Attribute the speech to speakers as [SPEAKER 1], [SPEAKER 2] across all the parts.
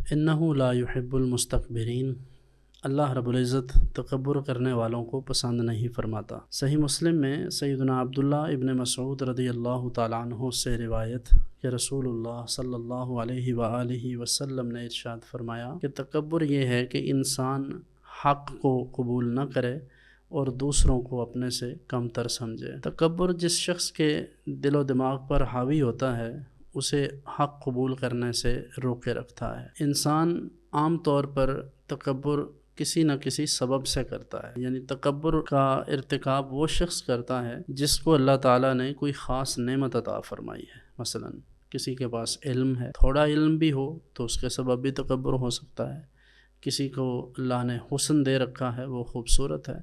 [SPEAKER 1] انہ لا يحب المستکبرین، اللہ رب العزت تکبر کرنے والوں کو پسند نہیں فرماتا۔ صحیح مسلم میں سیدنا عبداللہ ابن مسعود رضی اللہ تعالیٰ عنہ سے روایت کہ رسول اللہ صلی اللہ علیہ وآلہ وسلم نے ارشاد فرمایا کہ تکبر یہ ہے کہ انسان حق کو قبول نہ کرے اور دوسروں کو اپنے سے کم تر سمجھے۔ تکبر جس شخص کے دل و دماغ پر حاوی ہوتا ہے اسے حق قبول کرنے سے روکے رکھتا ہے۔ انسان عام طور پر تکبر کسی نہ کسی سبب سے کرتا ہے، یعنی تکبر کا ارتکاب وہ شخص کرتا ہے جس کو اللہ تعالیٰ نے کوئی خاص نعمت عطا فرمائی ہے۔ مثلا کسی کے پاس علم ہے، تھوڑا علم بھی ہو تو اس کے سبب بھی تکبر ہو سکتا ہے۔ کسی کو اللہ نے حسن دے رکھا ہے، وہ خوبصورت ہے،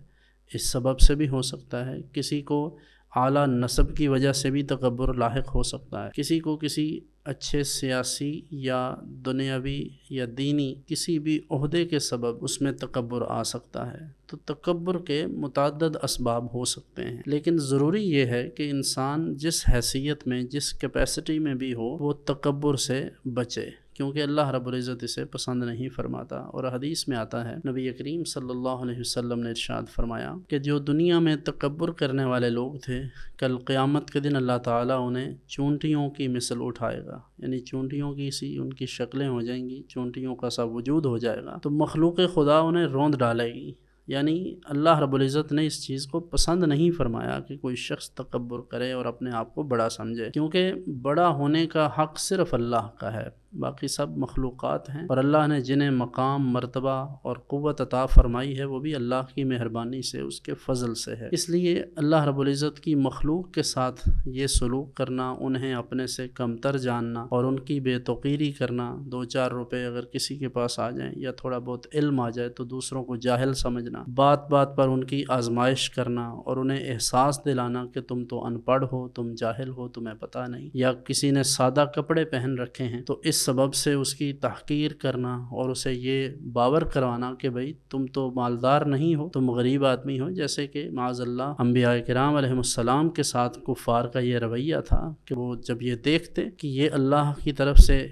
[SPEAKER 1] اس سبب سے بھی ہو سکتا ہے۔ کسی کو اعلیٰ نسب کی وجہ سے بھی تکبر لاحق ہو سکتا ہے۔ کسی کو کسی اچھے سیاسی یا دنیاوی یا دینی کسی بھی عہدے کے سبب اس میں تکبر آ سکتا ہے۔ تو تکبر کے متعدد اسباب ہو سکتے ہیں، لیکن ضروری یہ ہے کہ انسان جس حیثیت میں، جس کیپیسٹی میں بھی ہو، وہ تکبر سے بچے، کیونکہ اللہ رب العزت اسے پسند نہیں فرماتا۔ اور حدیث میں آتا ہے نبی کریم صلی اللہ علیہ وسلم نے ارشاد فرمایا کہ جو دنیا میں تکبر کرنے والے لوگ تھے، کل قیامت کے دن اللہ تعالیٰ انہیں چونٹیوں کی مثل اٹھائے گا، یعنی چونٹیوں کی سی ان کی شکلیں ہو جائیں گی، چونٹیوں کا سا وجود ہو جائے گا، تو مخلوق خدا انہیں روند ڈالے گی۔ یعنی اللہ رب العزت نے اس چیز کو پسند نہیں فرمایا کہ کوئی شخص تکبر کرے اور اپنے آپ کو بڑا سمجھے، کیونکہ بڑا ہونے کا حق صرف اللہ کا ہے، باقی سب مخلوقات ہیں، اور اللہ نے جنہیں مقام، مرتبہ اور قوت عطا فرمائی ہے وہ بھی اللہ کی مہربانی سے، اس کے فضل سے ہے۔ اس لیے اللہ رب العزت کی مخلوق کے ساتھ یہ سلوک کرنا، انہیں اپنے سے کمتر جاننا اور ان کی بے توقیری کرنا، 2-4 روپے اگر کسی کے پاس آ جائیں یا تھوڑا بہت علم آ جائے تو دوسروں کو جاہل سمجھنا، بات بات پر ان کی آزمائش کرنا اور انہیں احساس دلانا کہ تم تو ان پڑھ ہو، تم جاہل ہو، تمہیں پتہ نہیں، یا کسی نے سادہ کپڑے پہن رکھے ہیں تو اس سبب سے اس کی تحقیر کرنا اور اسے یہ باور کروانا کہ بھئی تم تو مالدار نہیں ہو، تم غریب آدمی ہو، جیسے کہ معاذ اللہ انبیاء کرام علیہ السلام کے ساتھ کفار کا یہ رویہ تھا کہ وہ جب یہ دیکھتے کہ یہ اللہ کی طرف سے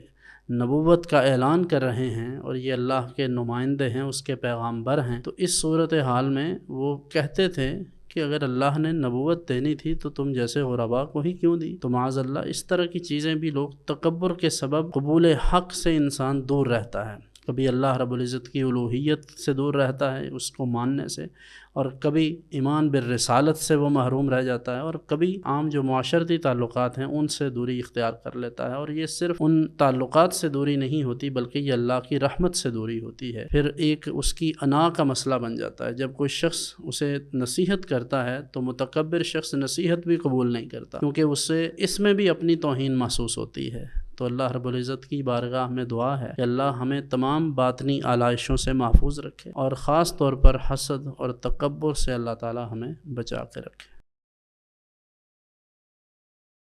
[SPEAKER 1] نبوت کا اعلان کر رہے ہیں اور یہ اللہ کے نمائندے ہیں، اس کے پیغامبر ہیں، تو اس صورتحال میں وہ کہتے تھے کہ اگر اللہ نے نبوت دینی تھی تو تم جیسے غرباء کو ہی کیوں دی؟ تو معاذ اللہ اس طرح کی چیزیں بھی لوگ، تکبر کے سبب قبول حق سے انسان دور رہتا ہے، کبھی اللہ رب العزت کی الوہیت سے دور رہتا ہے اس کو ماننے سے، اور کبھی ایمان بالرسالت سے وہ محروم رہ جاتا ہے، اور کبھی عام جو معاشرتی تعلقات ہیں ان سے دوری اختیار کر لیتا ہے، اور یہ صرف ان تعلقات سے دوری نہیں ہوتی بلکہ یہ اللہ کی رحمت سے دوری ہوتی ہے۔ پھر ایک اس کی انا کا مسئلہ بن جاتا ہے، جب کوئی شخص اسے نصیحت کرتا ہے تو متکبر شخص نصیحت بھی قبول نہیں کرتا، کیونکہ اسے اس میں بھی اپنی توہین محسوس ہوتی ہے۔ تو اللہ رب العزت کی بارگاہ میں دعا ہے کہ اللہ ہمیں تمام باطنی آلائشوں سے محفوظ رکھے، اور خاص طور پر حسد اور تکبر سے اللہ تعالی ہمیں بچا کے رکھے۔